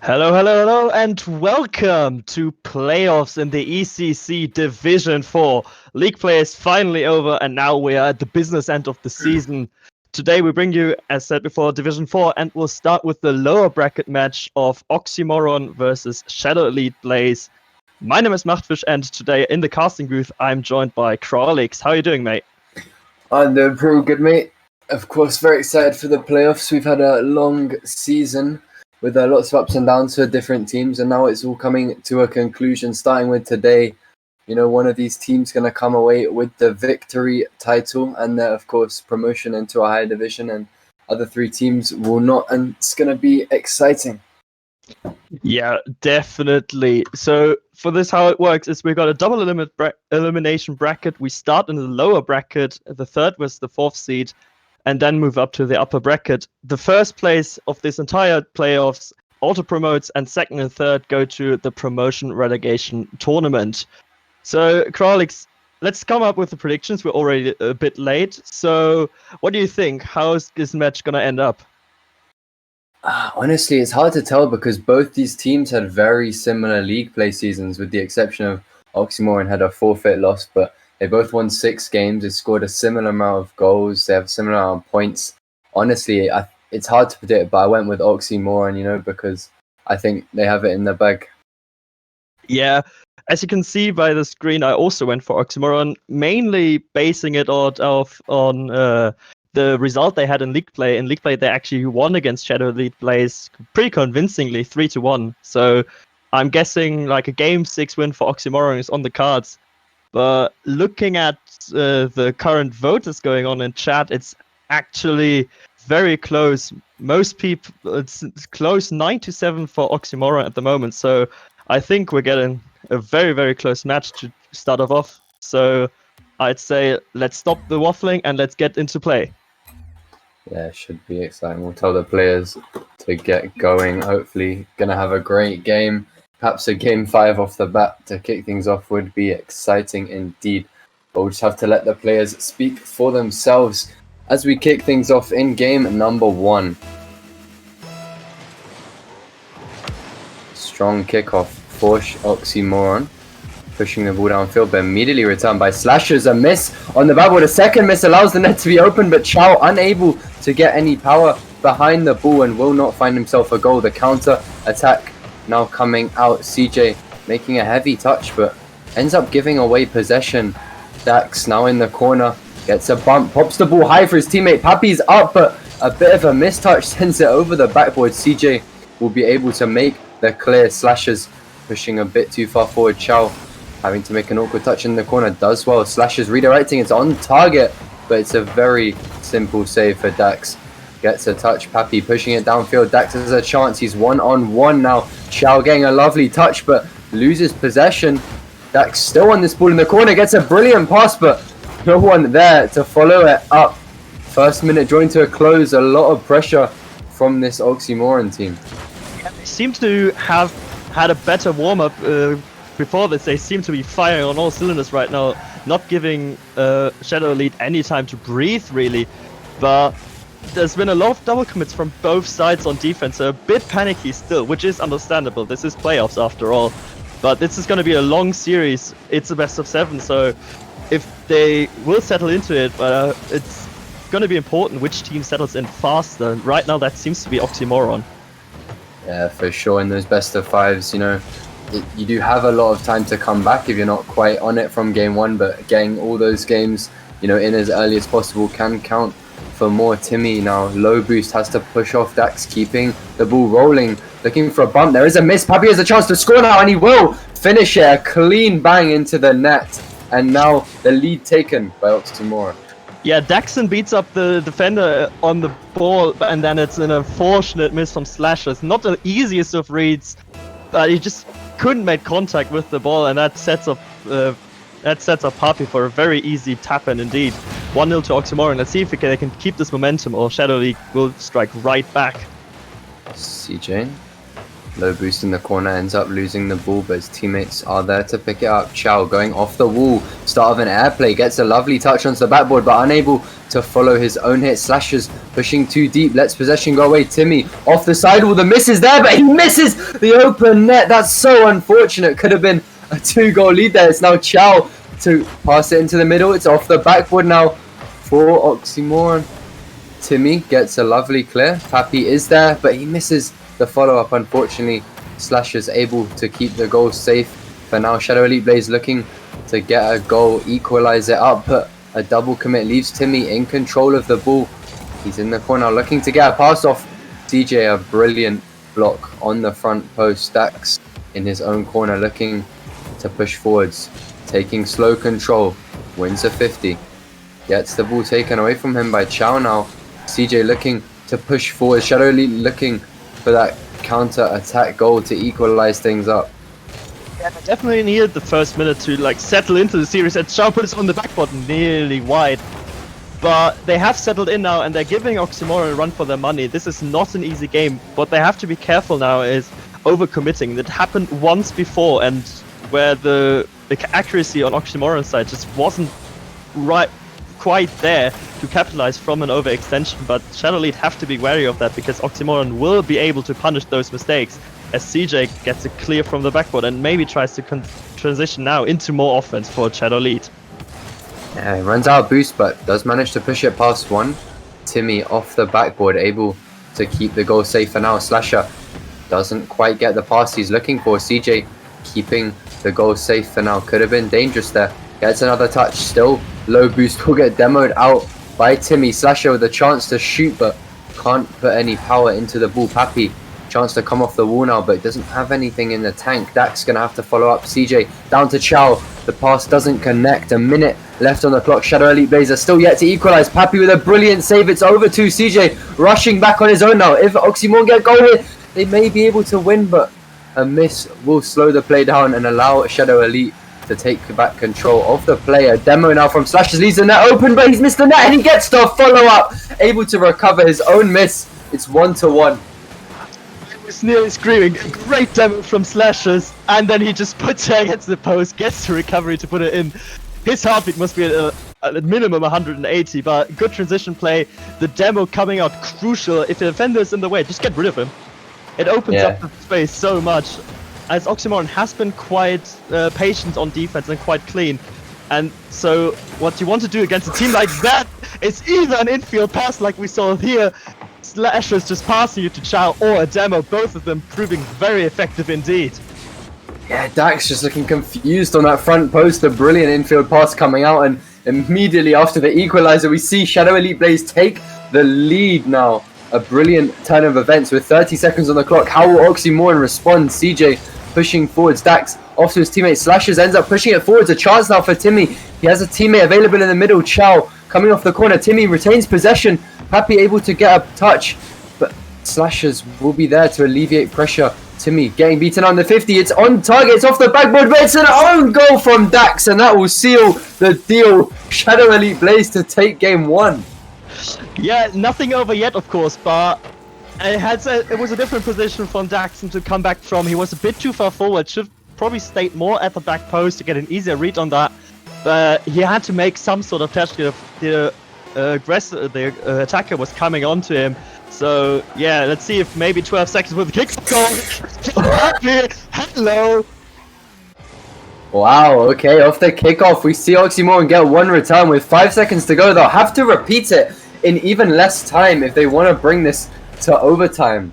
Hello, hello, hello, and welcome to playoffs in the ECC Division 4. League play is finally over, and now we are at the business end of the season. Today we bring you, as said before, Division 4, and we'll start with the lower bracket match of Oxymoron versus Shadow Elite Blaze. My name is Machtfish, and today in the casting booth I'm joined by Crawlix. How are you doing, mate? I'm doing pretty good, mate. Of course, very excited for the playoffs. We've had a long season with lots of ups and downs for different teams, and now it's all coming to a conclusion, starting with today. You know, one of these teams going to come away with the victory title and, of course, promotion into a higher division, and other three teams will not, and it's going to be exciting. Yeah, definitely. So for this, how it works is we've got a double elimination bracket. We start in the lower bracket. The third was the fourth seed, and then move up to the upper bracket. The first place of this entire playoffs auto promotes, and second and third go to the promotion relegation tournament. So, Kralix, let's come up with the predictions. We're already a bit late. So, what do you think? How is this match going to end up? Honestly, it's hard to tell because both these teams had very similar league play seasons, with the exception of Oxymoron had a forfeit loss, but they both won 6 games. They scored a similar amount of goals. They have a similar amount of points. Honestly, it's hard to predict, but I went with Oxymoron, because I think they have it in the bag. Yeah, as you can see by the screen, I also went for Oxymoron, mainly basing it on the result they had in League Play. In League Play, they actually won against Shadow Elite Blaze pretty convincingly, 3-1. So I'm guessing like a Game 6 win for Oxymoron is on the cards. But looking at the current voters going on in chat, it's actually very close. Most people, it's close 9-7 for Oxymoron at the moment. So I think we're getting a very, very close match to start off. So I'd say let's stop the waffling and let's get into play. Yeah, it should be exciting. We'll tell the players to get going. Hopefully, going to have a great game. Perhaps a game 5 off the bat to kick things off would be exciting indeed. But we'll just have to let the players speak for themselves as we kick things off in game number 1. Strong kickoff for Oxymoron. Pushing the ball downfield, but immediately returned by Slashers. A miss on the backboard. A second miss allows the net to be open, but Chow unable to get any power behind the ball and will not find himself a goal. The counter attack now coming out. CJ making a heavy touch, but ends up giving away possession. Dax now in the corner, gets a bump, pops the ball high for his teammate. Pappy's up, but a bit of a mistouch sends it over the backboard. CJ will be able to make the clear. Slashers pushing a bit too far forward. Chow having to make an awkward touch in the corner, does well. Slashers redirecting, it's on target, but it's a very simple save for Dax. Gets a touch, Pappy pushing it downfield. Dax has a chance, he's 1-on-1 now. Chow getting a lovely touch, but loses possession. Dax still on this ball in the corner, gets a brilliant pass, but no one there to follow it up. First minute drawing to a close, a lot of pressure from this Oxymoron team. Yeah, they seem to have had a better warm-up before this. They seem to be firing on all cylinders right now, not giving Shadow Elite any time to breathe, really. But there's been a lot of double commits from both sides on defense, so a bit panicky still, which is understandable. This is playoffs after all. But this is going to be a long series. It's a best of 7, so if they will settle into it, it's going to be important which team settles in faster. Right now, that seems to be Oxymoron. Yeah, for sure. In those best of 5s, you do have a lot of time to come back if you're not quite on it from game 1, but getting all those games, in as early as possible can count for more. Timmy now, low boost, has to push off Dax, keeping the ball rolling, looking for a bump. There is a miss. Pappy has a chance to score now, and he will finish it. A clean bang into the net, and now the lead taken by Oxymoron. Yeah, Daxon beats up the defender on the ball, and then it's an unfortunate miss from Slashers. Not the easiest of reads, but he just couldn't make contact with the ball, and that sets up Pappy for a very easy tap-in indeed. 1-0 to Oxymoron. Let's see if they can keep this momentum, or Shadow League will strike right back. CJ Low boost in the corner, ends up losing the ball, but his teammates are there to pick it up. Chow going off the wall, start of an airplay, gets a lovely touch onto the backboard, but unable to follow his own hit. Slashers pushing too deep, lets possession go away. Timmy off the sidewall, the miss is there, but he misses the open net. That's so unfortunate. Could have been a 2-goal lead there. It's now Chow to pass it into the middle. It's off the backboard now for Oxymoron. Timmy gets a lovely clear. Pappy is there, but he misses the follow-up. Unfortunately, Slashers able to keep the goal safe for now. Shadow Elite Blaze looking to get a goal, equalize it up, but a double commit leaves Timmy in control of the ball. He's in the corner looking to get a pass off DJ. A brilliant block on the front post. Dax in his own corner looking to push forwards, taking slow control, wins a 50. Gets the ball taken away from him by Chow now. CJ looking to push forward. Shadow Elite looking for that counter-attack goal to equalize things up. Yeah, they definitely needed the first minute to like settle into the series, and Chow put it on the backboard nearly wide. But they have settled in now, and they're giving Oxymoron a run for their money. This is not an easy game. What they have to be careful now is overcommitting. That happened once before, and where the accuracy on Oxymoron's side just wasn't quite there to capitalize from an overextension. But Shadow Elite have to be wary of that, because Oxymoron will be able to punish those mistakes as CJ gets it clear from the backboard and maybe tries to transition now into more offense for Shadow Elite. Yeah, he runs out of boost, but does manage to push it past one. Timmy off the backboard, able to keep the goal safe for now. Slasher doesn't quite get the pass he's looking for. CJ keeping the goal safe for now. Could have been dangerous there. Gets another touch, still low boost, will get demoed out by Timmy. Slasher with a chance to shoot, but can't put any power into the ball. Pappy, chance to come off the wall now, but doesn't have anything in the tank. Dax gonna have to follow up. CJ down to Chow. The pass doesn't connect. A minute left on the clock. Shadow Elite Blaze are still yet to equalize. Pappy with a brilliant save. It's over to CJ, rushing back on his own now. If Oxymoron get a goal here, they may be able to win, but a miss will slow the play down and allow Shadow Elite to take back control of the play. A demo now from Slashers, leaves the net open, but he's missed the net and he gets the follow-up, able to recover his own miss. It's 1-1. I was nearly screaming, a great demo from Slashers, and then he just puts it against the post, gets the recovery to put it in. His heartbeat must be at minimum 180, but good transition play. The demo coming out crucial. If the defender is in the way, just get rid of him. It opens up the space so much, as Oxymoron has been quite patient on defense and quite clean. And so what you want to do against a team like that is either an infield pass like we saw here, Slashers just passing you to Chow, or a demo, both of them proving very effective indeed. Yeah, Dax just looking confused on that front post. A brilliant infield pass coming out, and immediately after the equalizer, we see Shadow Elite Blaze take the lead now. A brilliant turn of events with 30 seconds on the clock. How will Oxymoron respond? CJ pushing forwards. Dax off to his teammate. Slashers ends up pushing it forwards. A chance now for Timmy. He has a teammate available in the middle. Chow coming off the corner. Timmy retains possession. Pappy able to get a touch, but Slashers will be there to alleviate pressure. Timmy getting beaten on the 50. It's on target. It's off the backboard, but it's an own goal from Dax, and that will seal the deal. Shadow Elite Blaze to take game 1. Yeah, nothing over yet, of course, but it was a different position from Daxon to come back from. He was a bit too far forward. Should probably stayed more at the back post to get an easier read on that. But he had to make some sort of touch. The attacker was coming onto him. So yeah, let's see if maybe 12 seconds with the kick goal. Hello. Wow, okay, off the kickoff, we see Oxymoron get one return with 5 seconds to go. They'll have to repeat it in even less time if they want to bring this to overtime.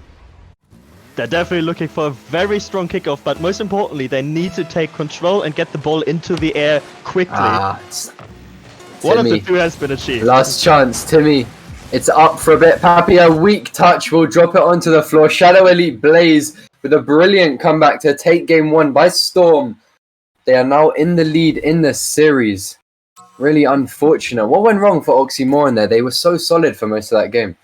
They're definitely looking for a very strong kickoff, but most importantly, they need to take control and get the ball into the air quickly. One of the two has been achieved. Last chance, Timmy. It's up for a bit. Pappy, a weak touch, will drop it onto the floor. Shadow Elite Blaze with a brilliant comeback to take game 1 by storm. They are now in the lead in the series. Really unfortunate. What went wrong for Oxymoron there? They were so solid for most of that game.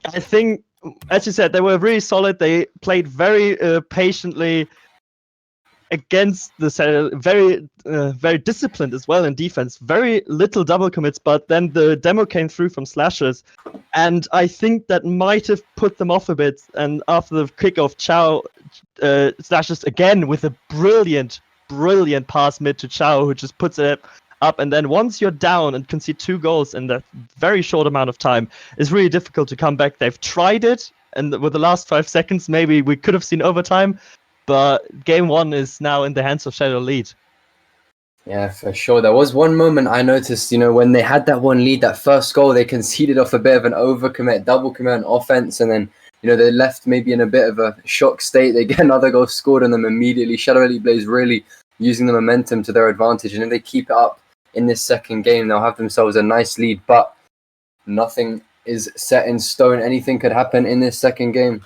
I think, as you said, they were really solid. They played very patiently against the center, very disciplined as well in defense. Very little double commits, but then the demo came through from Slashers, and I think that might have put them off a bit. And after the kickoff, Chow Slashes again with a brilliant pass mid to Chow, who just puts it up. And then once you're down and concede 2 goals in that very short amount of time, it's really difficult to come back. They've tried it, and with the last 5 seconds, maybe we could have seen overtime, but game 1 is now in the hands of Shadow Lead. Yeah, for sure. There was one moment I noticed, when they had that one lead, that first goal, they conceded off a bit of an overcommit, double commit on offense, and then, they left maybe in a bit of a shock state. They get another goal scored on them immediately. Shadow Elite Blaze really using the momentum to their advantage, and if they keep it up in this second game, they'll have themselves a nice lead, but nothing is set in stone. Anything could happen in this second game.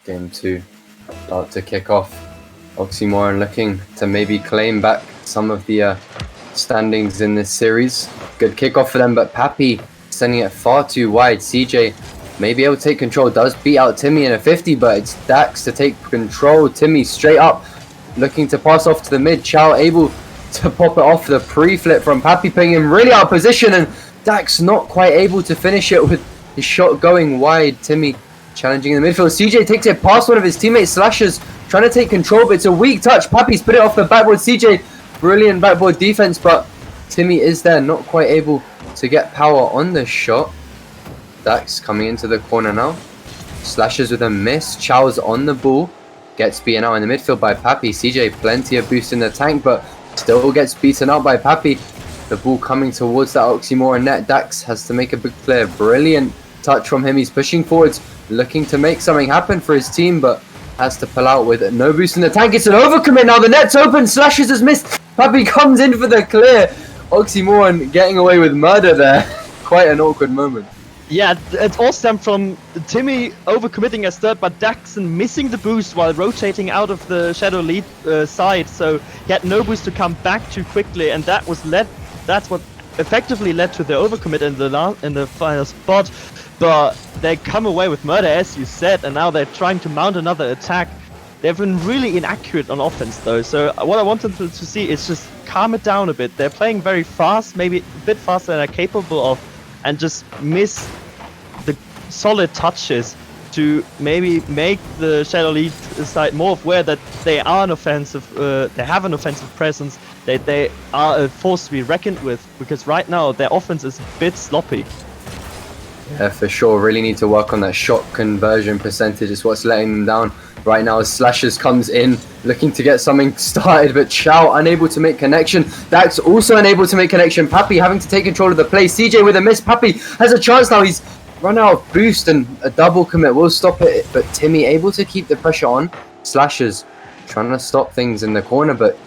Game 2 about to kick off. Oxymoron looking to maybe claim back some of the standings in this series. Good kickoff for them, but Pappy sending it far too wide. CJ may be able to take control, does beat out Timmy in a 50, but it's Dax to take control. Timmy straight up, looking to pass off to the mid. Chow able to pop it off the pre-flip from Pappy, putting him really out of position, and Dax not quite able to finish it with his shot going wide. Timmy challenging in the midfield. CJ takes it past one of his teammates, Slashes, trying to take control, but it's a weak touch. Pappy's put it off the backboard. CJ, brilliant backboard defense, but Timmy is there, not quite able to get power on the shot. Dax coming into the corner now. Slashes with a miss. Chow's on the ball. Gets beaten out in the midfield by Pappy. CJ, plenty of boost in the tank, but still gets beaten out by Pappy. The ball coming towards that Oxymoron net. Dax has to make a big clear. Brilliant touch from him. He's pushing forwards, looking to make something happen for his team, but has to pull out with no boost in the tank. It's an overcommit now. The net's open. Slashes has missed. Pappy comes in for the clear. Oxymoron getting away with murder there. Quite an awkward moment. Yeah, it all stemmed from Timmy overcommitting as third, but Daxon missing the boost while rotating out of the Shadow Lead side, so he had no boost to come back too quickly, and that's what effectively led to the overcommit in the final spot. But they come away with murder, as you said, and now they're trying to mount another attack. They've been really inaccurate on offense, though, so what I want them to see is just calm it down a bit. They're playing very fast, maybe a bit faster than they're capable of, and just miss the solid touches to maybe make the Shadow Lead side more aware that they are an offensive, they have an offensive presence, that they are a force to be reckoned with, because right now their offense is a bit sloppy. Yeah, for sure. Really need to work on that shot conversion percentage. Is what's letting them down right now. As Slashes comes in, looking to get something started, but Chow unable to make connection. Dax also unable to make connection. Pappy having to take control of the play. CJ with a miss. Pappy has a chance now. He's run out of boost, and a double commit will stop it. But Timmy able to keep the pressure on. Slashes trying to stop things in the corner, but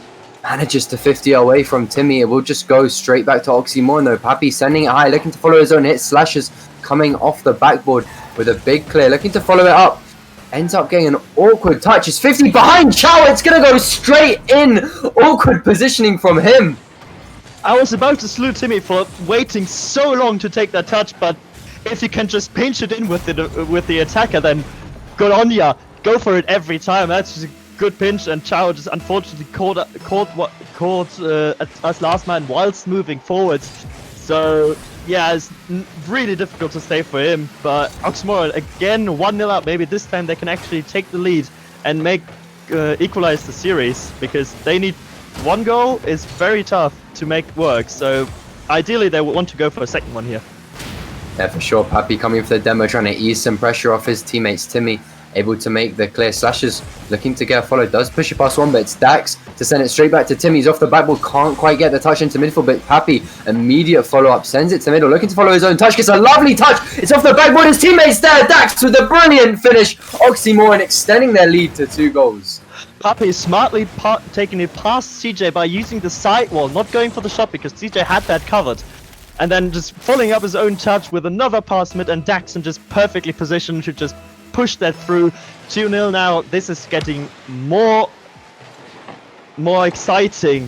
manages to 50 away from Timmy. It will just go straight back to Oxymoron though. Pappy sending it high, looking to follow his own hit. Slashes coming off the backboard with a big clear, looking to follow it up. Ends up getting an awkward touch. It's 50 behind Chow. It's going to go straight in. Awkward positioning from him. I was about to salute Timmy for waiting so long to take that touch, but if you can just pinch it in with the attacker, then good on ya. Go for it every time. That's just a good pinch, and Chow just unfortunately caught us last man whilst moving forwards. So yeah, it's really difficult to stay for him, but Oxymoron again 1-0 up. Maybe this time they can actually take the lead and make equalize the series, because they need one goal is very tough to make work, so ideally they would want to go for a second one here. Yeah, for sure. Pappy coming for the demo, trying to ease some pressure off his teammates. Timmy able to make the clear. Slashes looking to get a follow, does push it past one, but it's Dax to send it straight back to Timmy. He's off the backboard, can't quite get the touch into midfield, but Pappy, immediate follow-up, sends it to middle, looking to follow his own touch, gets a lovely touch, it's off the backboard, his teammates there, Dax with a brilliant finish. Oxymoron extending their lead to 2 goals. Pappy smartly taking it past CJ by using the side wall, not going for the shot because CJ had that covered, and then just following up his own touch with another pass mid, and Daxon just perfectly positioned to just push that through. 2-0 now. This is getting more exciting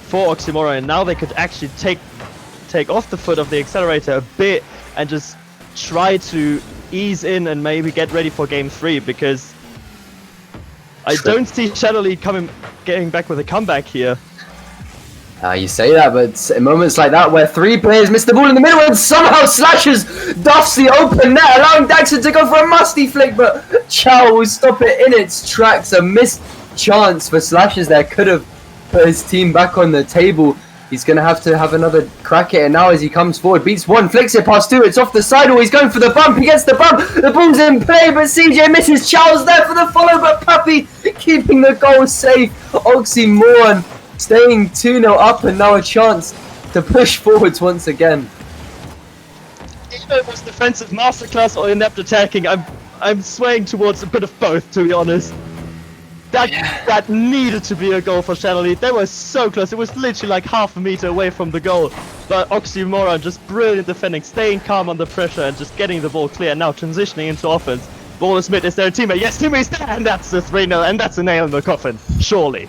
for Oxymoron, and now they could actually take off the foot of the accelerator a bit and just try to ease in and maybe get ready for game 3, because I don't see Shadow League getting back with a comeback here. You say that, but in moments like that where 3 players miss the ball in the middle and somehow Slashes duffs the open net, allowing Daxon to go for a musty flick, but Chow will stop it in its tracks. A missed chance for Slashes there could have put his team back on the table. He's going to have another crack at it now as he comes forward. Beats one, flicks it past two. It's off the sidewall. He's going for the bump. He gets the bump. The ball's in play, but CJ misses. Chow's there for the follow, but Pappy keeping the goal safe. Oxymoron staying 2-0 up and now a chance to push forwards once again. Either it was defensive masterclass or inept attacking. I'm swaying towards a bit of both, to be honest. That needed to be a goal for Shadow Lead. They were so close. It was literally like half a meter away from the goal. But Oxymoron just brilliant defending, staying calm under pressure and just getting the ball clear. Now transitioning into offense. Ball is mid. Is there a teammate? Yes, teammate's there. And that's the 3-0. And that's a nail in the coffin. Surely.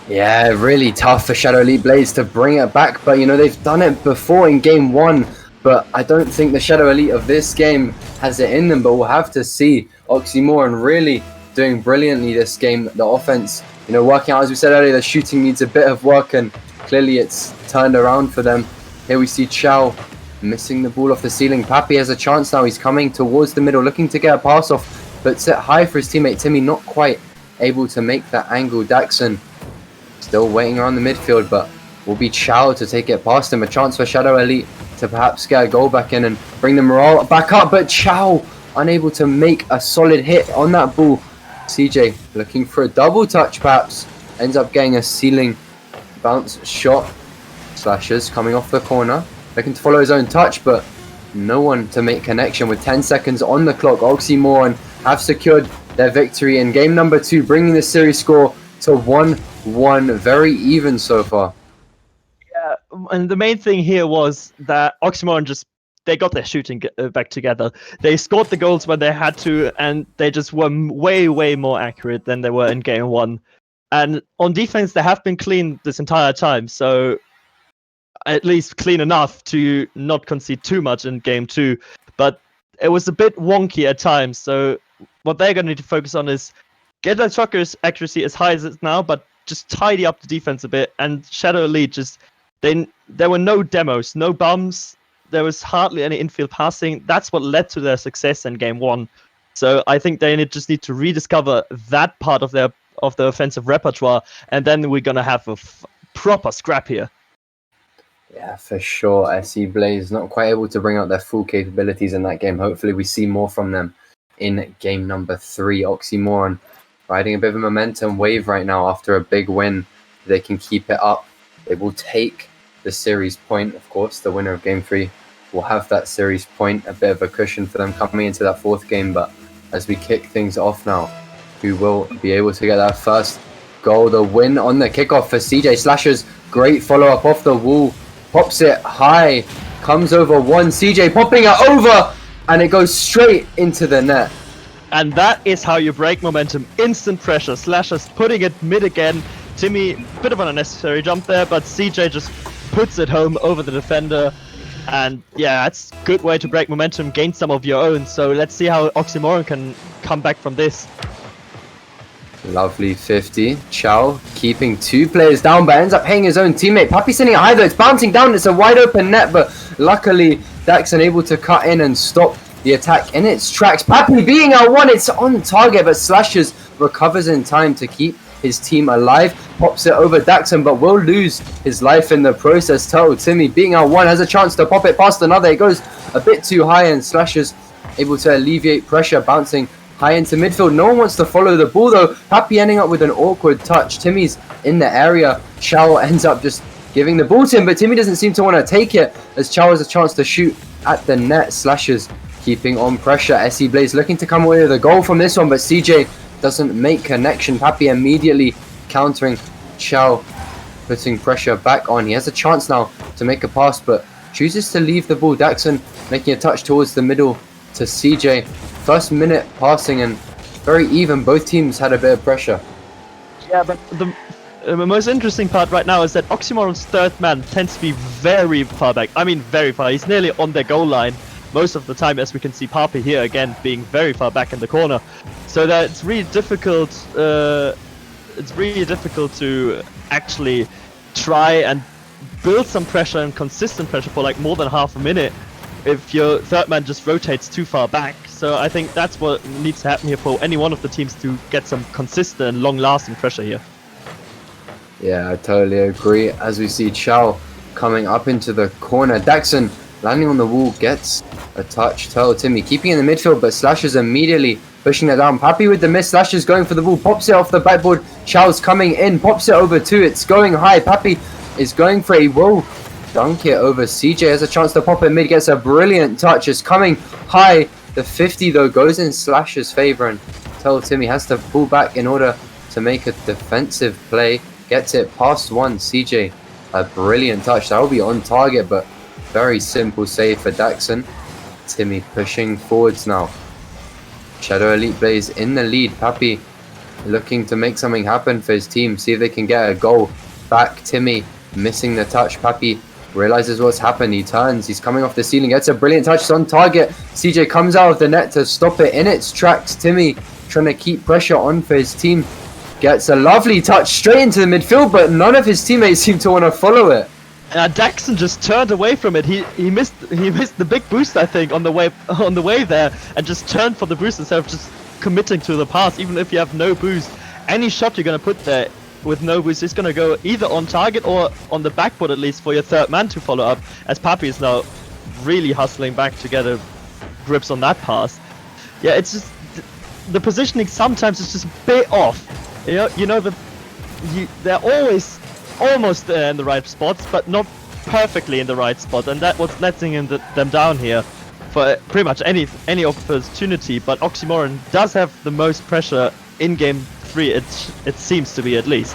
Yeah, really tough for Shadow Elite Blades to bring it back. But, you know, they've done it before in Game 1. But I don't think the Shadow Elite of this game has it in them. But we'll have to see. Oxymoron really doing brilliantly this game. The offense, you know, working out, as we said earlier, the shooting needs a bit of work, and clearly it's turned around for them. Here we see Chow missing the ball off the ceiling. Pappy has a chance now. He's coming towards the middle, looking to get a pass off, but set high for his teammate Timmy, not quite able to make that angle. Daxon still waiting around the midfield, but will be Chow to take it past him. A chance for Shadow Elite to perhaps get a goal back in and bring the morale back up, but Chow unable to make a solid hit on that ball. CJ looking for a double touch, perhaps ends up getting a ceiling bounce shot. Slashes coming off the corner, looking to follow his own touch, but no one to make connection. With 10 seconds on the clock, Oxymoron have secured their victory in game number 2, bringing the series score to 1-1. Very even so far. Yeah, and the main thing here was that Oxymoron they got their shooting back together. They scored the goals when they had to, and they just were way, way more accurate than they were in game 1. And on defense, they have been clean this entire time, so at least clean enough to not concede too much in game 2. But it was a bit wonky at times, so what they're going to need to focus on is get their shotgun's accuracy as high as it's now, but just tidy up the defense a bit. And Shadow Elite there were no demos, no bums. There was hardly any infield passing. That's what led to their success in game 1. So I think they just need to rediscover that part of the offensive repertoire, and then we're gonna have a proper scrap here. Yeah, for sure. SC Blaze not quite able to bring out their full capabilities in that game. Hopefully we see more from them in game number 3. Oxymoron riding a bit of a momentum wave right now after a big win. If they can keep it up, they will take the series point. Of course, the winner of game 3 will have that series point, a bit of a cushion for them coming into that 4th game. But as we kick things off now, who will be able to get that first goal? The win on the kickoff for CJ. Slashes, great follow-up off the wall, pops it high, comes over one. CJ popping it over, and it goes straight into the net. And that is how you break momentum. Instant pressure. Slashes putting it mid again. Timmy, bit of an unnecessary jump there, but CJ just puts it home over the defender. And yeah, that's a good way to break momentum, gain some of your own. So let's see how Oxymoron can come back from this. Lovely 50. Chow keeping 2 players down, but ends up hitting his own teammate. Pappy sending it high though. It's bouncing down. It's a wide open net, but luckily Daxon able to cut in and stop the attack in its tracks. Pappy being our one. It's on target, but Slashes recovers in time to keep his team alive. Pops it over Daxon, but will lose his life in the process. Turtle Timmy being our one has a chance to pop it past another. It goes a bit too high, and Slashes able to alleviate pressure, bouncing high into midfield. No one wants to follow the ball though. Pappy ending up with an awkward touch. Timmy's in the area. Chow ends up just giving the ball to him, but Timmy doesn't seem to want to take it as Chow has a chance to shoot at the net. Slashes keeping on pressure. SC Blaze looking to come away with a goal from this one, but CJ doesn't make connection. Pappy immediately countering. Chow putting pressure back on. He has a chance now to make a pass, but chooses to leave the ball. Daxon making a touch towards the middle to CJ. First minute passing and very even. Both teams had a bit of pressure. Yeah, but the most interesting part right now is that Oxymoron's 3rd man tends to be very far back. I mean, very far. He's nearly on their goal line most of the time, as we can see Pappy here again being very far back in the corner. So that it's really difficult. It's really difficult to actually try and build some pressure and consistent pressure for like more than half a minute if your third man just rotates too far back. So I think that's what needs to happen here for any one of the teams to get some consistent, long-lasting pressure here. Yeah, I totally agree. As we see Chow coming up into the corner, Daxon landing on the wall, gets a touch. Turtle Timmy keeping in the midfield, but Slashes immediately pushing it down. Pappy with the miss, Slashes going for the ball, pops it off the backboard. Chow's coming in, pops it over two, it's going high. Pappy is going for a whoa. Dunk it over. CJ has a chance to pop it mid, gets a brilliant touch. It's coming high. The 50 though goes in Slash's favor, and Turtle Timmy has to pull back in order to make a defensive play. Gets it past one. CJ, a brilliant touch. That will be on target, but very simple save for Daxon. Timmy pushing forwards now. Shadow Elite Blaze in the lead. Pappy looking to make something happen for his team. See if they can get a goal back. Timmy missing the touch. Pappy realizes what's happened. He turns. He's coming off the ceiling. Gets a brilliant touch. It's on target. CJ comes out of the net to stop it in its tracks. Timmy trying to keep pressure on for his team. Gets a lovely touch straight into the midfield, but none of his teammates seem to want to follow it. Daxon just turned away from it. He missed the big boost, I think, on the way there, and just turned for the boost instead of just committing to the pass. Even if you have no boost, any shot you're gonna put there with no boost is gonna go either on target or on the backboard, at least for your third man to follow up. As Pappy is now really hustling back to get a grips on that pass. Yeah, it's just the positioning sometimes is just a bit off. They're always almost there in the right spots, but not perfectly in the right spot, and that's what's letting them down here for pretty much any opportunity. But Oxymoron does have the most pressure in game 3. It seems to be, at least.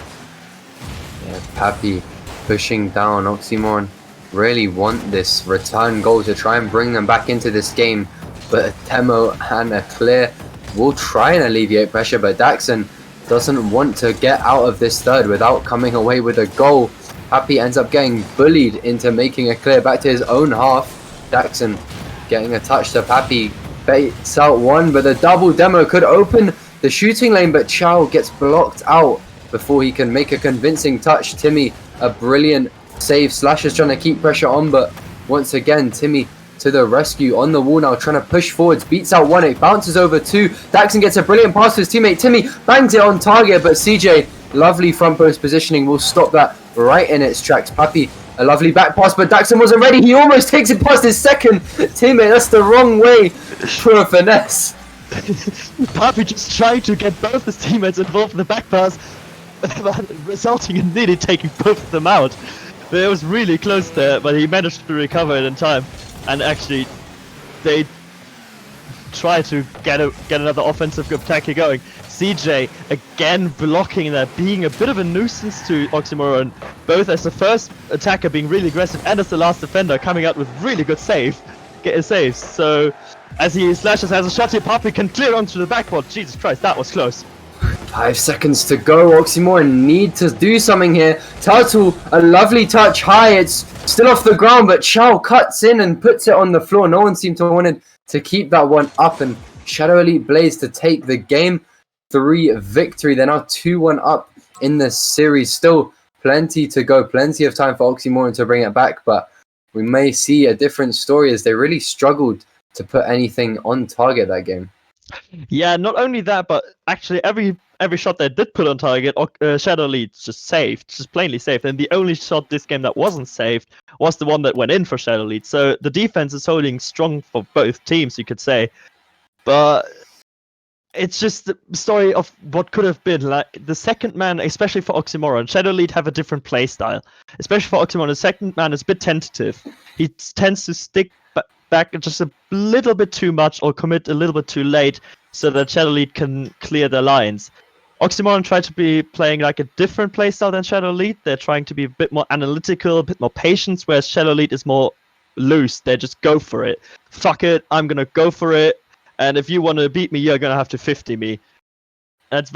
Yeah, Pappy pushing down. Oxymoron really want this return goal to try and bring them back into this game, but a demo and a clear will try and alleviate pressure, but Daxon doesn't want to get out of this third without coming away with a goal. Pappy ends up getting bullied into making a clear back to his own half. Daxon getting a touch to Pappy, baits out one, but the double demo could open the shooting lane, but Chow gets blocked out before he can make a convincing touch. Timmy, a brilliant save. Slash is trying to keep pressure on, but once again, Timmy to the rescue on the wall now, trying to push forwards, beats out one, it bounces over two. Daxon gets a brilliant pass to his teammate. Timmy bangs it on target, but CJ, lovely front post positioning, will stop that right in its tracks. Pappy, a lovely back pass, but Daxon wasn't ready. He almost takes it past his second teammate. That's the wrong way for a finesse. Pappy just trying to get both his teammates involved in the back pass, resulting in nearly taking both of them out. It was really close there, but he managed to recover it in time. And actually, they try to get another offensive attack here going. CJ again blocking that, being a bit of a nuisance to Oxymoron, both as the first attacker being really aggressive and as the last defender coming out with really good saves. So as he slashes, has a shot here, Pappy can clear onto the backboard. Jesus Christ, that was close. 5 seconds to go. Oxymoron need to do something here. Turtle, a lovely touch high. It's still off the ground, but Chow cuts in and puts it on the floor. No one seemed to want to keep that one up, and Shadow Elite Blaze to take the game 3 victory. They're now 2-1 up in the series. Still plenty to go, plenty of time for Oxymoron to bring it back, but we may see a different story as they really struggled to put anything on target that game. Yeah, not only that, but actually every shot they did put on target, Shadow Elite just plainly saved. And the only shot this game that wasn't saved was the one that went in for Shadow Elite. So the defense is holding strong for both teams, you could say. But it's just the story of what could have been. Like the second man, especially for Oxymoron, Shadow Elite have a different play style. Especially for Oxymoron, the second man is a bit tentative. He tends to stick back just a little bit too much or commit a little bit too late so that Shadow Elite can clear their lines. Oxymoron tried to be playing like a different playstyle than Shadow Elite. They're trying to be a bit more analytical, a bit more patient, whereas Shadow Elite is more loose. They just go for it. Fuck it, I'm gonna go for it, and if you want to beat me, you're gonna have to 50 me. That's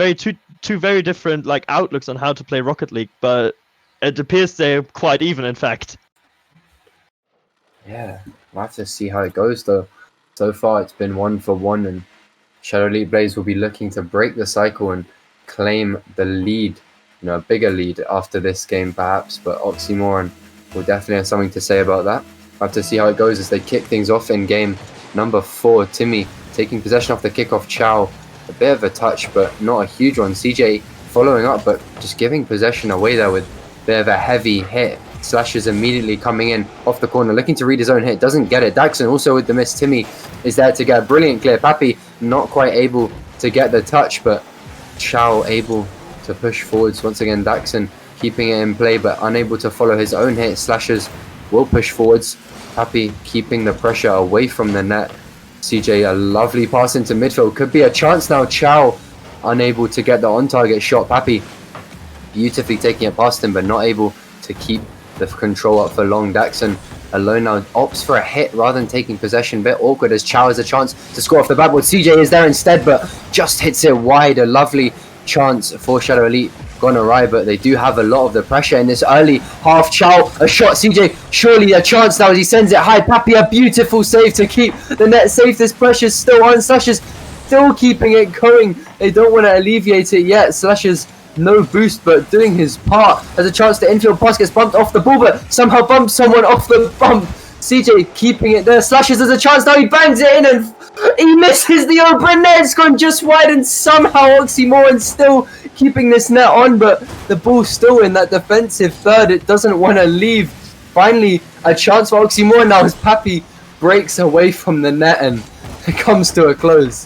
two very different like outlooks on how to play Rocket League, but it appears they're quite even, in fact. Yeah, we'll have to see how it goes though. So far it's been 1-for-1, and Shadow Elite Blaze will be looking to break the cycle and claim the lead a bigger lead after this game perhaps, but Oxymoron will definitely have something to say about that. We'll have to see how it goes as they kick things off in game number 4. Timmy taking possession off the kickoff. Chow, a bit of a touch, but not a huge one. CJ following up, but just giving possession away there with a bit of a heavy hit. Slashes immediately coming in off the corner, looking to read his own hit, doesn't get it. Daxon also with the miss. Timmy is there to get a brilliant clear. Pappy not quite able to get the touch, but Chow able to push forwards. Once again, Daxon keeping it in play, but unable to follow his own hit. Slashers will push forwards. Pappy keeping the pressure away from the net. CJ, a lovely pass into midfield. Could be a chance now. Chow unable to get the on-target shot. Pappy beautifully taking it past him, but not able to keep the control up for long. Daxon alone now opts for a hit rather than taking possession. Bit awkward as Chow has a chance to score off the backboard. CJ is there instead, but just hits it wide. A lovely chance for Shadow Elite gone awry, but they do have a lot of the pressure in this early half. Chow, a shot. CJ, surely a chance now as he sends it high. Pappy, a beautiful save to keep the net safe. This pressure's still on. Slashers still keeping it going. They don't want to alleviate it yet. Slashers no boost, but doing his part. Has a chance to infield pass, gets bumped off the ball, but somehow bumps someone off the bump. CJ keeping it there. Slashes has a chance now. He bangs it in and he misses the open net. It's gone just wide, and somehow Oxymoron still keeping this net on, but the ball's still in that defensive third. It doesn't want to leave. Finally, a chance for Oxymoron now as Pappy breaks away from the net and it comes to a close.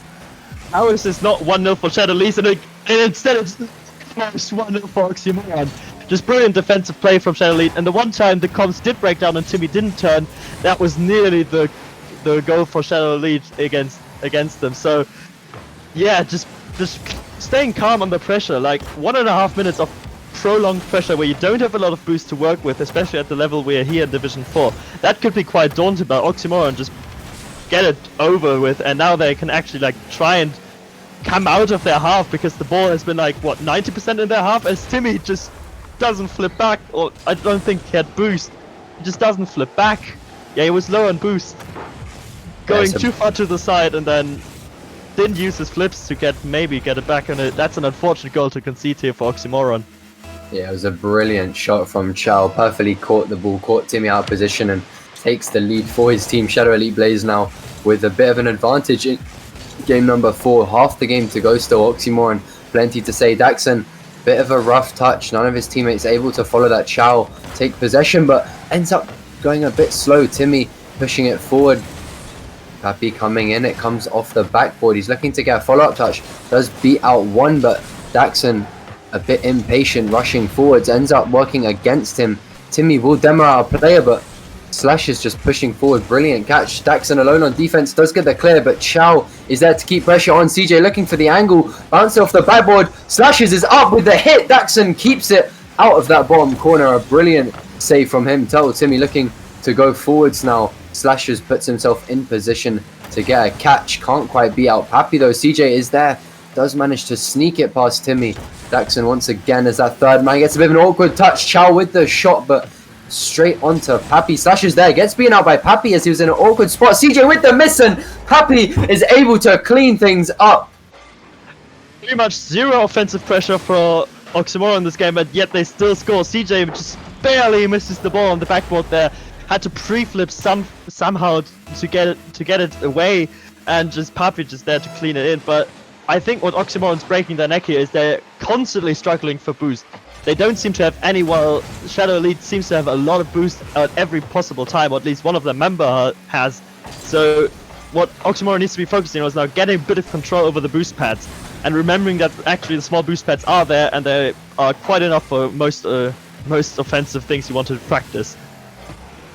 How is this not 1-0 for Shadow Elite, and instead it's 1-0 for Oxymoron? Just brilliant defensive play from Shadow Elite, and the one time the comms did break down and Timmy didn't turn, that was nearly the goal for Shadow Elite against them. So yeah, just staying calm under pressure. Like 1.5 minutes of prolonged pressure where you don't have a lot of boost to work with, especially at the level we're here in Division 4. That could be quite daunting, but Oxymoron just get it over with, and now they can actually like try and come out of their half, because the ball has been like, what, 90% in their half, as Timmy just doesn't flip back, or I don't think he had boost. He just doesn't flip back. Yeah, he was low on boost, going too far to the side, and then didn't use his flips to maybe get it back, and that's an unfortunate goal to concede here for Oxymoron. Yeah, it was a brilliant shot from Chow. Perfectly caught the ball, caught Timmy out of position, and takes the lead for his team. Shadow Elite Blaze now with a bit of an advantage in game number 4. Half the game to go still. Oxymoron, plenty to say. Daxon, bit of a rough touch. None of his teammates able to follow that. Chow take possession, but ends up going a bit slow. Timmy pushing it forward. Pappy coming in. It comes off the backboard. He's looking to get a follow-up touch. Does beat out one, but Daxon a bit impatient, rushing forwards. Ends up working against him. Timmy will demo out a player, but Slash is just pushing forward. Brilliant catch. Daxon alone on defense does get the clear, but Chow is there to keep pressure on. CJ looking for the angle. Bounce off the backboard. Slashes is up with the hit. Daxon keeps it out of that bottom corner. A brilliant save from him. Total Timmy looking to go forwards now. Slashes puts himself in position to get a catch. Can't quite beat out Pappy though. CJ is there. Does manage to sneak it past Timmy. Daxon once again as that third man gets a bit of an awkward touch. Chow with the shot, but straight onto Pappy. Slashes there, gets beaten out by Pappy as he was in an awkward spot. CJ with the miss, and Pappy is able to clean things up. Pretty much zero offensive pressure for Oxymoron in this game, but yet they still score. CJ just barely misses the ball on the backboard there. Had to pre-flip somehow to get it away, and just Pappy just there to clean it in. But I think what Oxymoron's breaking their neck here is they're constantly struggling for boost. They don't seem to have any, while Shadow Elite seems to have a lot of boost at every possible time, or at least one of their member has. So what Oxymoron needs to be focusing on is now getting a bit of control over the boost pads, and remembering that actually the small boost pads are there, and they are quite enough for most offensive things you want to practice.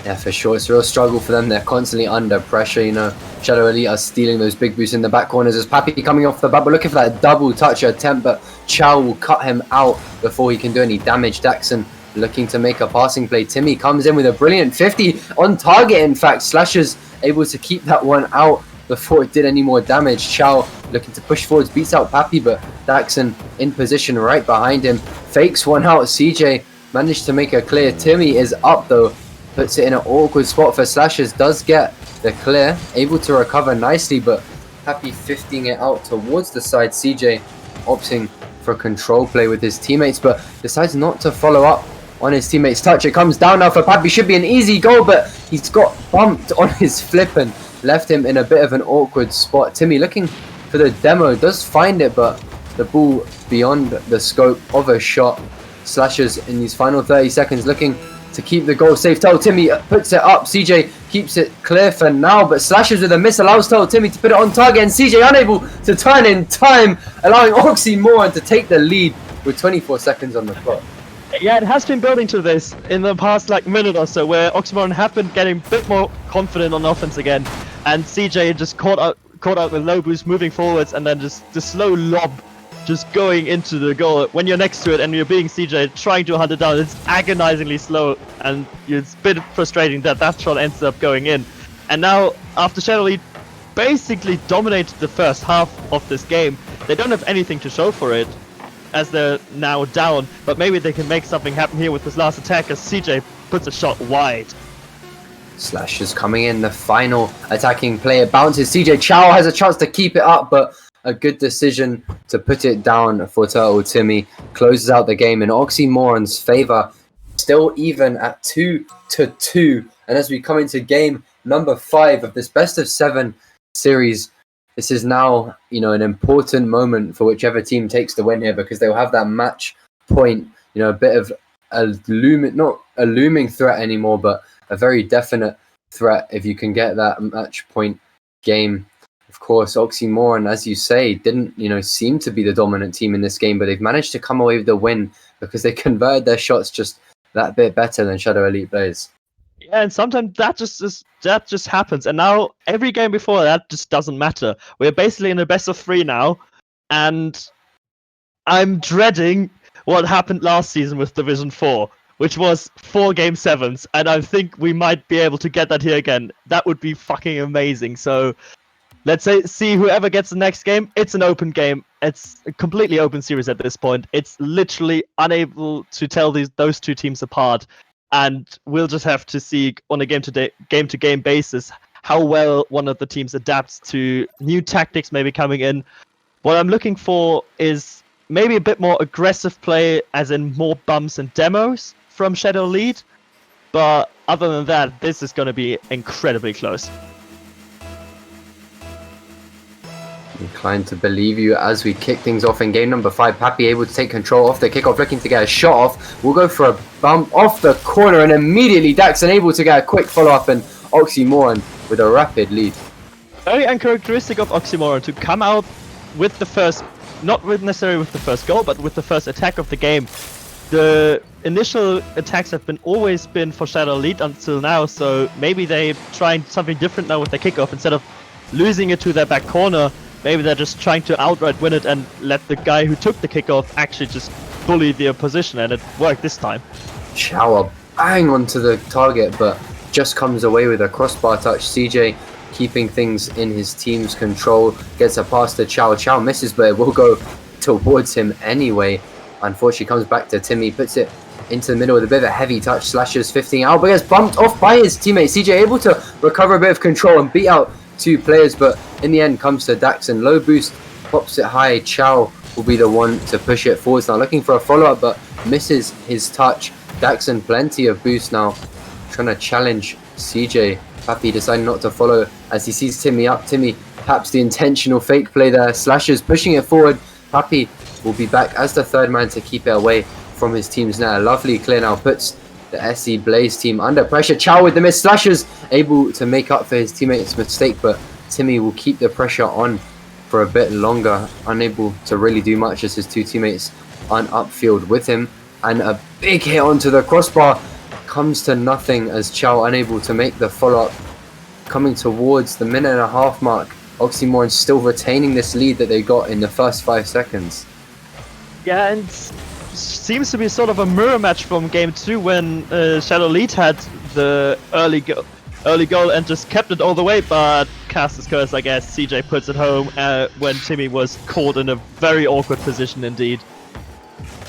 Yeah, for sure. It's a real struggle for them. They're constantly under pressure, you know. Shadow Elite are stealing those big boosts in the back corners as Pappy coming off the bat, but looking for that double touch attempt, but Chow will cut him out before he can do any damage. Daxon looking to make a passing play. Timmy comes in with a brilliant 50 on target, in fact. Slashers able to keep that one out before it did any more damage. Chow looking to push forwards, beats out Pappy, but Daxon in position right behind him. Fakes one out. CJ managed to make a clear. Timmy is up though. Puts it in an awkward spot for Slashers. Does get the clear. Able to recover nicely, but Pappy 50ing it out towards the side. CJ opting for control play with his teammates, but decides not to follow up on his teammate's touch. It comes down now for Pappy. Should be an easy goal, but he's got bumped on his flip and left him in a bit of an awkward spot. Timmy looking for the demo, does find it, but the ball beyond the scope of a shot. Slashers in these final 30 seconds looking to keep the goal safe. Tell Timmy puts it up. CJ keeps it clear for now, but Slashers with a miss allows Tell Timmy to put it on target, and CJ unable to turn in time, allowing Oxymoron to take the lead with 24 seconds on the clock. Yeah, it has been building to this in the past minute or so, where Oxymoron have been getting a bit more confident on offense again, and CJ just caught out with low boost moving forwards, and then just the slow lob just going into the goal. When you're next to it and you're being CJ trying to hunt it down, it's agonizingly slow, and it's a bit frustrating that shot ends up going in. And now, after Shadow Lead basically dominated the first half of this game, they don't have anything to show for it, as they're now down, but maybe they can make something happen here with this last attack as CJ puts a shot wide. Slashers coming in, the final attacking player bounces. CJ Chow has a chance to keep it up, but a good decision to put it down for Turtle Timmy. Closes out the game in Oxymoron's favor. Still even at 2-2. And as we come into game number 5 of this best of 7 series, this is now, an important moment for whichever team takes the win here, because they'll have that match point, a bit of not a looming threat anymore, but a very definite threat if you can get that match point game. Of course, Oxymoron, as you say, didn't, seem to be the dominant team in this game, but they've managed to come away with the win because they converted their shots just that bit better than Shadow Elite players. Yeah, and sometimes that just happens. And now every game before that just doesn't matter. We're basically in a best of 3 now, and I'm dreading what happened last season with Division 4, which was 4 game 7s, and I think we might be able to get that here again. That would be fucking amazing. So let's see whoever gets the next game. It's an open game. It's a completely open series at this point. It's literally unable to tell those two teams apart. And we'll just have to see on a game-to-game basis how well one of the teams adapts to new tactics maybe coming in. What I'm looking for is maybe a bit more aggressive play, as in more bumps and demos from Shadow Lead. But other than that, this is going to be incredibly close. Inclined to believe you as we kick things off in game number 5. Pappy able to take control off the kickoff, looking to get a shot off. We'll go for a bump off the corner, and immediately Daxon able to get a quick follow-up, and Oxymoron with a rapid lead. Very uncharacteristic of Oxymoron to come out with the first, not necessarily with the first goal, but with the first attack of the game. The initial attacks have always been for Shadow Lead until now, so maybe they're trying something different now with their kickoff. Instead of losing it to their back corner, maybe they're just trying to outright win it and let the guy who took the kickoff actually just bully the opposition, and it worked this time. Shower bang onto the target, but just comes away with a crossbar touch. CJ keeping things in his team's control, gets a pass to Chow. Chow misses, but it will go towards him anyway. Unfortunately, comes back to Timmy, puts it into the middle with a bit of a heavy touch. Slashers 15 out, but gets bumped off by his teammate. CJ able to recover a bit of control and beat out 2 players, but in the end comes to Daxon. Low boost, pops it high. Chow will be the one to push it forwards now, looking for a follow-up, but misses his touch. Daxon plenty of boost now, trying to challenge CJ. Pappy deciding not to follow as he sees Timmy up. Timmy perhaps the intentional fake play there. Slashers pushing it forward. Pappy will be back as the third man to keep it away from his team's net. A lovely clear now puts the SE Blaze team under pressure. Chow with the miss. Slashers able to make up for his teammate's mistake, but Timmy will keep the pressure on for a bit longer, unable to really do much as his 2 teammates aren't upfield with him. And a big hit onto the crossbar comes to nothing as Chow unable to make the follow-up. Coming towards the 1.5-minute mark, Oxymoron still retaining this lead that they got in the first 5 seconds. Yeah, and seems to be sort of a mirror match from game 2 when Shadow Lead had the early goal and just kept it all the way, but Caster's curse, I guess. CJ puts it home when Timmy was caught in a very awkward position indeed.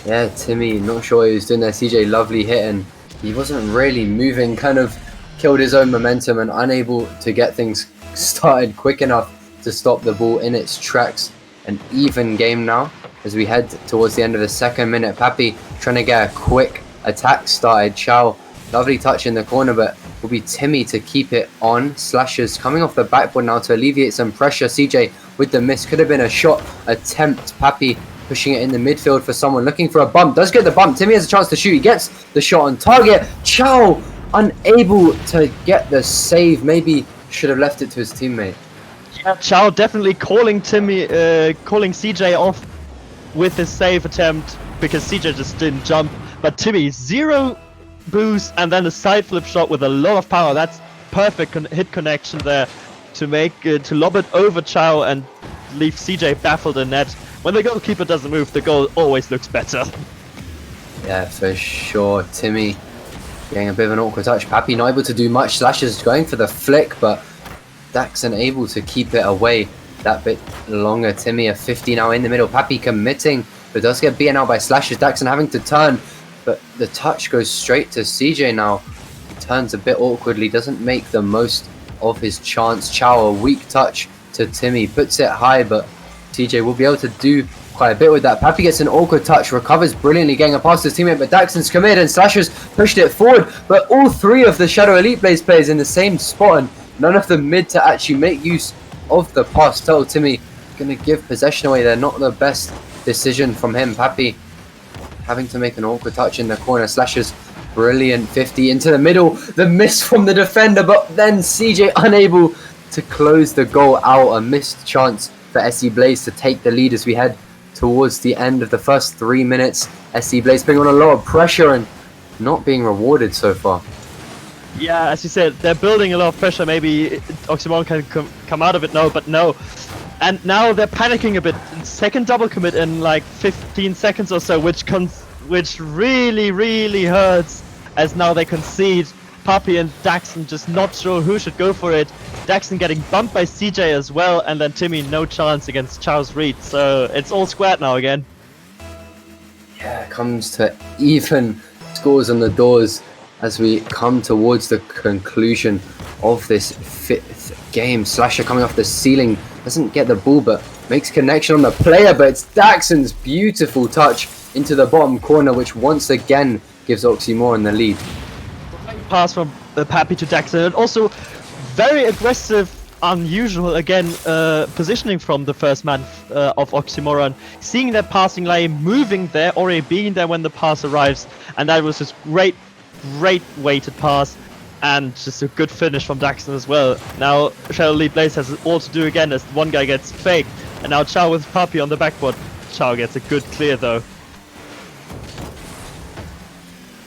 Yeah, Timmy, not sure what he was doing there. CJ, lovely hit, and he wasn't really moving, kind of killed his own momentum and unable to get things started quick enough to stop the ball in its tracks. An even game now as we head towards the end of the second minute. Papi trying to get a quick attack started. Chow, lovely touch in the corner, but will be Timmy to keep it on. Slashers coming off the backboard now to alleviate some pressure. CJ with the miss, could have been a shot attempt. Papi pushing it in the midfield for someone, looking for a bump, does get the bump. Timmy has a chance to shoot, he gets the shot on target. Chow unable to get the save, maybe should have left it to his teammate. Yeah, Chow definitely calling CJ off with his save attempt because CJ just didn't jump. But Timmy, 0 boost and then a side flip shot with a lot of power. That's perfect hit connection there to make to lob it over Chow and leave CJ baffled in net. When the goalkeeper doesn't move, the goal always looks better. Yeah, for sure. Timmy getting a bit of an awkward touch. Papi not able to do much. Slashers going for the flick, but Daxon able to keep it away that bit longer. Timmy a 50 now in the middle. Papi committing, but does get beaten out by Slashers. Daxon having to turn, but the touch goes straight to CJ now. He turns a bit awkwardly, doesn't make the most of his chance. Chow, a weak touch to Timmy, puts it high, but CJ will be able to do quite a bit with that. Papi gets an awkward touch, recovers brilliantly, getting a pass to his teammate, but Daxon's committed and Slashers pushed it forward. But all 3 of the Shadow Elite Blaze players in the same spot, and none of them mid to actually make use of the pass. Total Timmy going to give possession away there. Not the best decision from him. Papi having to make an awkward touch in the corner. Slashers brilliant 50 into the middle. The miss from the defender, but then CJ unable to close the goal out. A missed chance for SC Blaze to take the lead as we head towards the end of the first 3 minutes. SC Blaze putting on a lot of pressure and not being rewarded so far. Yeah, as you said, they're building a lot of pressure. Maybe Oxymoron can come out of it now, but no. And now they're panicking a bit. Second double commit in like 15 seconds or so, which really hurts, as now they concede. Papi and Daxon just not sure who should go for it. Daxon getting bumped by CJ as well, and then Timmy no chance against Chow's read. So it's all squared now again. Yeah, it comes to even scores on the doors as we come towards the conclusion of this 5th game. Slasher coming off the ceiling, doesn't get the ball but makes connection on the player, but it's Daxon's beautiful touch into the bottom corner, which once again gives Oxymoron the lead. Pass from Papi to Daxon, and also very aggressive, unusual again positioning from the first man of Oxymoron, seeing that passing lane, moving there, already being there when the pass arrives, and that was just great weighted pass and just a good finish from Daxon as well. Now Shadow Elite Blaze has all to do again as one guy gets faked, and now Chow with Papi on the backboard. Chow gets a good clear though.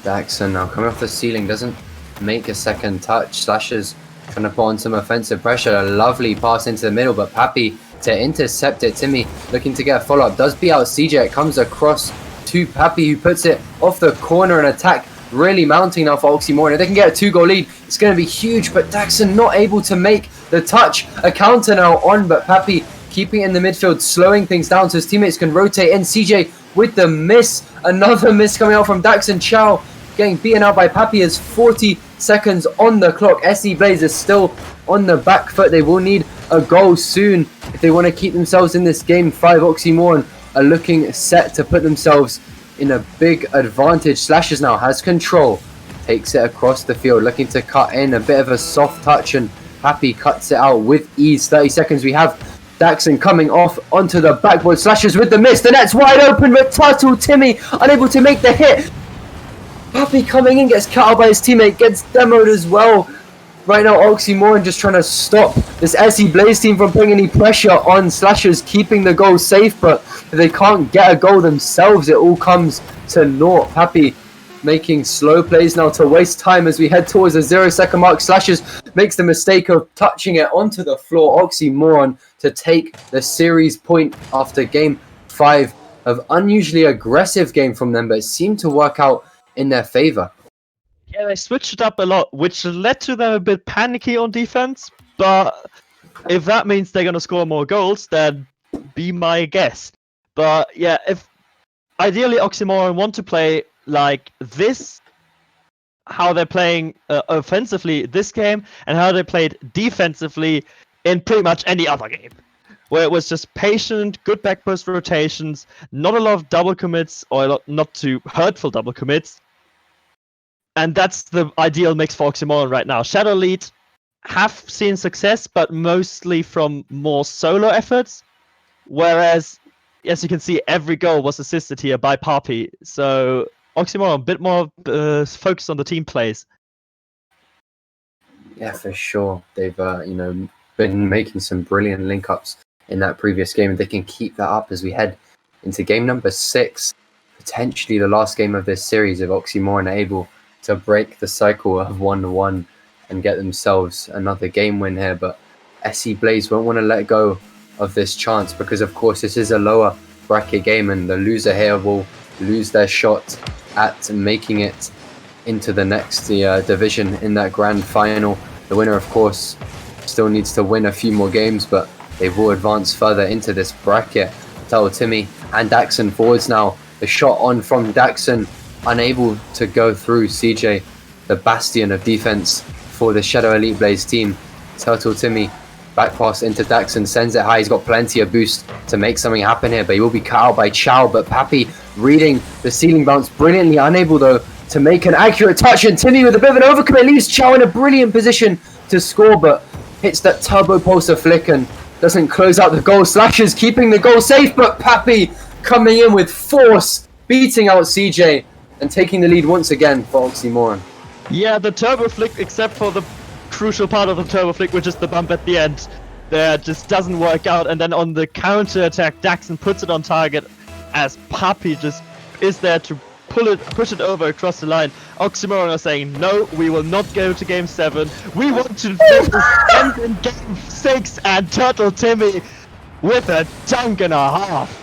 Daxon now coming off the ceiling, doesn't make a second touch. Slashers trying to put on some offensive pressure. A lovely pass into the middle, but Papi to intercept it. Timmy looking to get a follow-up, does beat out CJ. It comes across to Papi, who puts it off the corner. And attack really mounting now for Oxymoron. If they can get a 2-goal lead, it's going to be huge, but Daxon not able to make the touch. A counter now on, but Papi keeping it in the midfield, slowing things down so his teammates can rotate in. CJ with the miss, another miss coming out from Daxon. Chow getting beaten out by Papi as 40 seconds on the clock. SC Blaze is still on the back foot. They will need a goal soon if they want to keep themselves in this game 5. Oxymoron are looking set to put themselves in a big advantage. Slashers now has control, takes it across the field, looking to cut in, a bit of a soft touch, and Papi cuts it out with ease. 30 seconds we have. Daxon coming off onto the backboard. Slashers with the miss, the net's wide open, but Turtle Timmy unable to make the hit. Papi coming in, gets cut out by his teammate, gets demoed as well. Right now Oxymoron just trying to stop this SC Blaze team from putting any pressure on Slashers, keeping the goal safe, but if they can't get a goal themselves, it all comes to naught. Papi making slow plays now to waste time as we head towards the 0-second mark. Slashers makes the mistake of touching it onto the floor. Oxymoron to take the series point after game 5 of unusually aggressive game from them, but it seemed to work out in their favor. Yeah, they switched it up a lot, which led to them a bit panicky on defense, but if that means they're going to score more goals, then be my guest. But yeah, if ideally Oxymoron want to play like this, how they're playing offensively this game, and how they played defensively in pretty much any other game. where it was just patient, good back post rotations, not a lot of double commits, or not too hurtful double commits. And that's the ideal mix for Oxymoron right now. Shadow Lead have seen success, but mostly from more solo efforts. Whereas, as you can see, every goal was assisted here by Papi. So Oxymoron a bit more focused on the team plays. Yeah, for sure. They've been making some brilliant link-ups in that previous game. They can keep that up as we head into game number 6, potentially the last game of this series, if Oxymoron are able to break the cycle of 1-1 and get themselves another game win here. But SC Blaze won't want to let go of this chance, because of course this is a lower bracket game, and the loser here will lose their shot at making it into the next division in that grand final. The winner, of course, still needs to win a few more games, but they will advance further into this bracket. Timmy and Daxon forwards now. The shot on from Daxon, unable to go through CJ, the bastion of defense for the Shadow Elite Blaze team. Timmy back pass into Daxon, sends it high. He's got plenty of boost to make something happen here, but he will be cut out by Chow. But Papi reading the ceiling bounce brilliantly, unable though to make an accurate touch, and Timmy with a bit of an overcommit leaves Chow in a brilliant position to score, but hits that turbo pulsar flick and doesn't close out the goal. Slashers keeping the goal safe, but Papi coming in with force, beating out CJ and taking the lead once again for Oxymoron. Yeah, the turbo flick, except for the crucial part of the turbo flick, which is the bump at the end, there just doesn't work out. And then on the counter attack, Daxon puts it on target as Papi just is there to push it over across the line. Oxymoron are saying, no, we will not go to game 7. We want to end in game 6, and Turtle Timmy with a dunk and a half.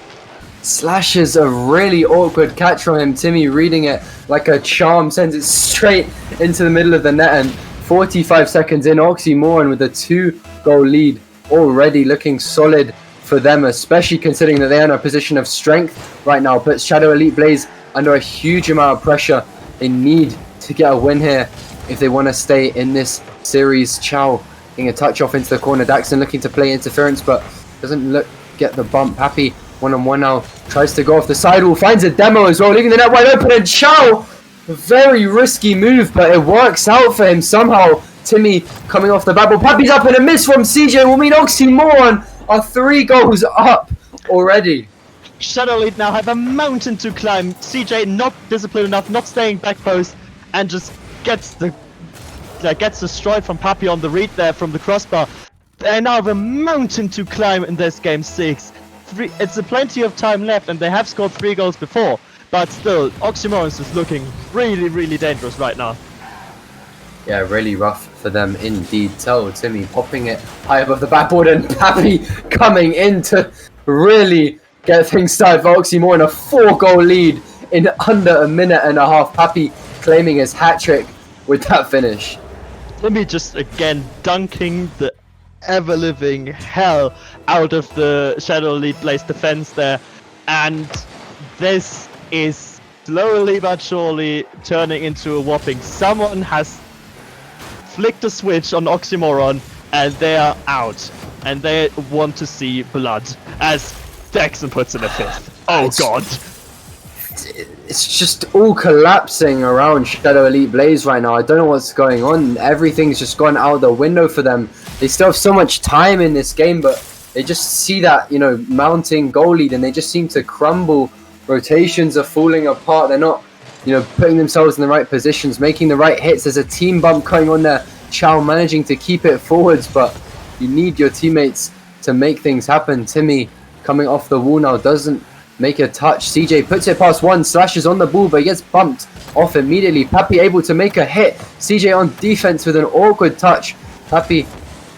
Slashes a really awkward catch from him. Timmy reading it like a charm, sends it straight into the middle of the net, and 45 seconds in, Oxymoron with a 2-goal lead already, looking solid for them, especially considering that they are in a position of strength right now. Puts Shadow Elite Blaze under a huge amount of pressure. They need to get a win here if they want to stay in this series. Chow getting a touch off into the corner. Daxon looking to play interference, but doesn't get the bump. Happy one-on-one now. Tries to go off the sidewall. Finds a demo as well, leaving the net wide open. And Chow, a very risky move, but it works out for him somehow. Timmy coming off the bubble. Papi's up, and a miss from CJ will mean Oxymoron are 3 goals up already. Shadow Elite now have a mountain to climb. CJ not disciplined enough, not staying back post, and just gets destroyed from Papi on the read there from the crossbar. They now have a mountain to climb in this game 6. It's plenty of time left, and they have scored 3 goals before, but still, Oxymoron is looking really, really dangerous right now. Yeah, really rough for them indeed. Timmy popping it high above the backboard, and Papi coming in to really get things started for Oxymoron. A 4-goal lead in under a minute and a half. Papi claiming his hat-trick with that finish. Timmy just again dunking the ever-living hell out of the Shadow Elite Blaze defense there. And this is slowly but surely turning into a whopping. Someone has flicked a switch on Oxymoron, and they are out. And they want to see blood, as Daxon puts in a 5th. Oh god. It's just all collapsing around Shadow Elite Blaze right now. I don't know what's going on. Everything's just gone out the window for them. They still have so much time in this game, but they just see that, mounting goal lead, and they just seem to crumble. Rotations are falling apart. They're not, putting themselves in the right positions, making the right hits. There's a team bump going on there. Chow managing to keep it forwards, but you need your teammates to make things happen. Timmy coming off the wall now, doesn't make a touch. CJ puts it past one, slashes on the ball, but he gets bumped off immediately. Papi able to make a hit. CJ on defense with an awkward touch. Papi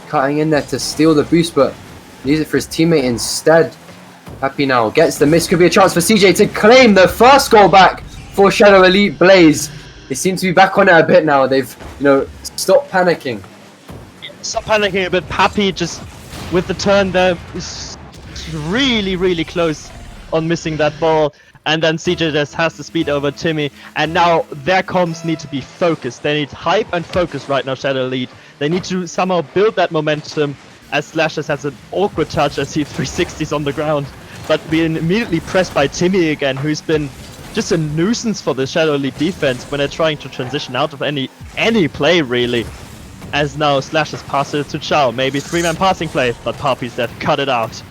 cutting in there to steal the boost, but leaves it for his teammate instead. Papi now gets the miss. Could be a chance for CJ to claim the first goal back for Shadow Elite Blaze. They seem to be back on it a bit now. They've, stopped panicking. Stop panicking a bit. Papi just with the turn there is really, really close on missing that ball, and then CJ just has the speed over Timmy, and now their comms need to be focused. They need hype and focus right now, Shadow Elite. They need to somehow build that momentum as Slashers has an awkward touch as he 360s on the ground, but being immediately pressed by Timmy again, who's been just a nuisance for the Shadow Elite defense when they're trying to transition out of any play really. As now Slashers pass it to Chow, maybe 3-man passing play, but Papi said cut it out.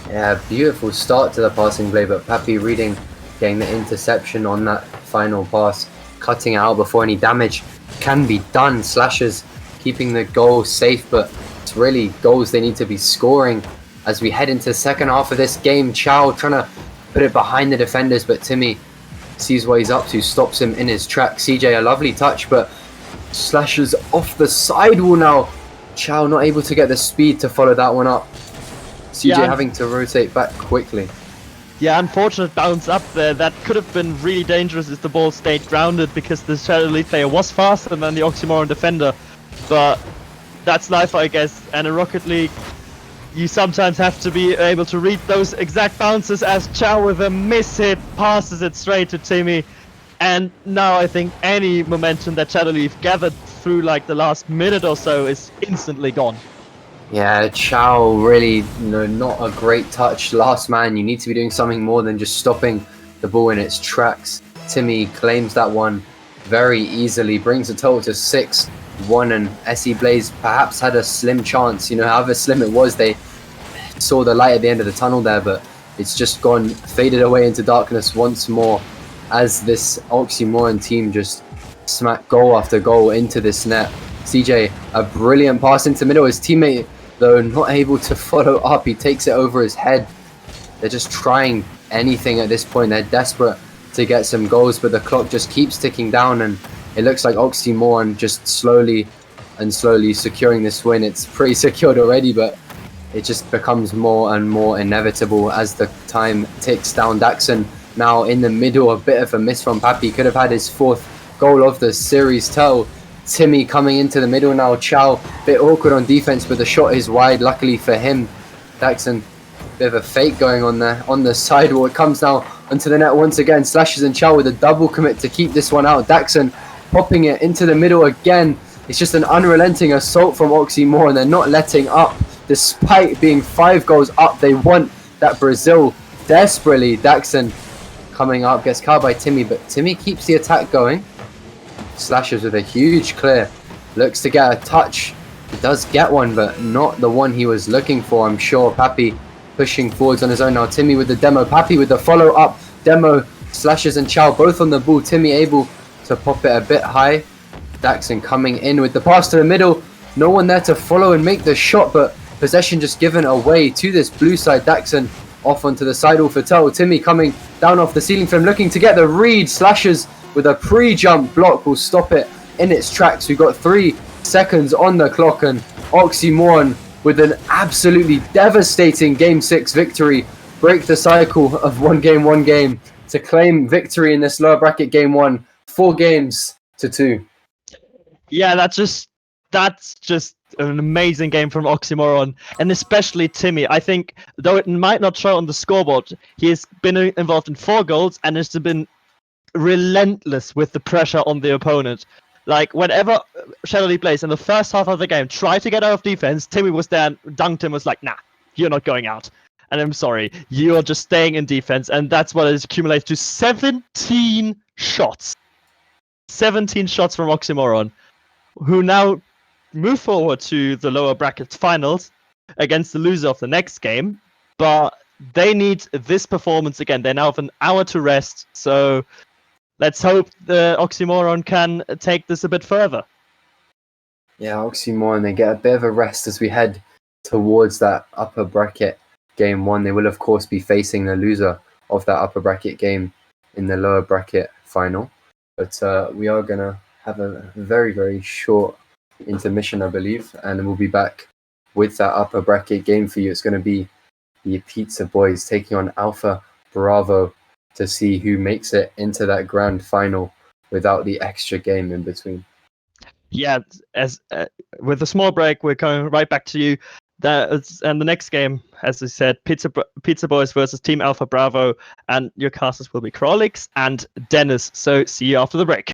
Yeah, beautiful start to the passing play, but Papi reading, getting the interception on that final pass, cutting it out before any damage can be done. Slashers keeping the goal safe, but it's really goals they need to be scoring as we head into the second half of this game. Chow trying to put it behind the defenders, but Timmy sees what he's up to, stops him in his track. CJ, a lovely touch, but Slashers off the sidewall now. Chow not able to get the speed to follow that one up. CJ having to rotate back quickly. Yeah, unfortunate bounce up there. That could have been really dangerous if the ball stayed grounded because the Shadow Elite player was faster than the Oxymoron defender. But that's life, I guess. And in Rocket League, you sometimes have to be able to read those exact bounces, as Chow with a miss hit passes it straight to Timmy. And now I think any momentum that Shadow Elite gathered through like the last minute or so is instantly gone. Yeah, Chow really, not a great touch. Last man, you need to be doing something more than just stopping the ball in its tracks. Timmy claims that one very easily, brings the total to 6-1, and SE Blaze perhaps had a slim chance. However slim it was, they saw the light at the end of the tunnel there, but it's just gone, faded away into darkness once more as this Oxymoron team just smack goal after goal into this net. CJ, a brilliant pass into middle. His teammate, though, not able to follow up. He takes it over his head. They're just trying anything at this point. They're desperate to get some goals, but the clock just keeps ticking down, and it looks like Oxymoron just slowly securing this win. It's pretty secured already, but it just becomes more and more inevitable as the time ticks down. Daxon now in the middle, a bit of a miss from Papi. Could have had his 4th goal of the series. Timmy coming into the middle now. Chow, bit awkward on defense, but the shot is wide, luckily for him. Daxon, bit of a fake going on there on the sidewall. It comes now onto the net once again. Slashers and Chow with a double commit to keep this one out. Daxon popping it into the middle again. It's just an unrelenting assault from Oxymoron. They're not letting up. Despite being 5 goals up, they want that Brazil desperately. Daxon coming up, gets caught by Timmy, but Timmy keeps the attack going. Slashers with a huge clear, looks to get a touch. He does get one, but not the one he was looking for, I'm sure. Papi pushing forwards on his own now. Timmy with the demo, Papi with the follow up demo. Slashers and Chow both on the ball. Timmy able to pop it a bit high. Daxon coming in with the pass to the middle. No one there to follow and make the shot, but possession just given away to this blue side. Daxon off onto the sidewall for Tell. Timmy coming down off the ceiling for him, looking to get the read. Slashers with a pre-jump block will stop it in its tracks. We've got 3 seconds on the clock, and Oxymoron with an absolutely devastating Game 6 victory. Break the cycle of one game to claim victory in this lower bracket Game 1, 4 games to 2. Yeah, that's just an amazing game from Oxymoron, and especially Timmy. I think, though it might not show on the scoreboard, he has been involved in 4 goals and has been relentless with the pressure on the opponent. Like, whenever Shadow Elite plays in the first half of the game, try to get out of defense, Timmy was there and dunked him, was like, nah, you're not going out. And I'm sorry, you're just staying in defense, and that's what has accumulated to 17 shots. 17 shots from Oxymoron, who now move forward to the lower bracket finals against the loser of the next game. But they need this performance again. They now have an hour to rest, so let's hope the Oxymoron can take this a bit further. Yeah, Oxymoron, they get a bit of a rest as we head towards that upper bracket Game 1. They will, of course, be facing the loser of that upper bracket game in the lower bracket final. But we are going to have a very, very short intermission, I believe, and we'll be back with that upper bracket game for you. It's going to be the Pizza Boys taking on Alpha Bravo to see who makes it into that grand final without the extra game in between. Yeah, as with a small break, we're coming right back to you. And the next game, as I said, Pizza Boys versus Team Alpha Bravo, and your casters will be Krolix and Dennis. So see you after the break.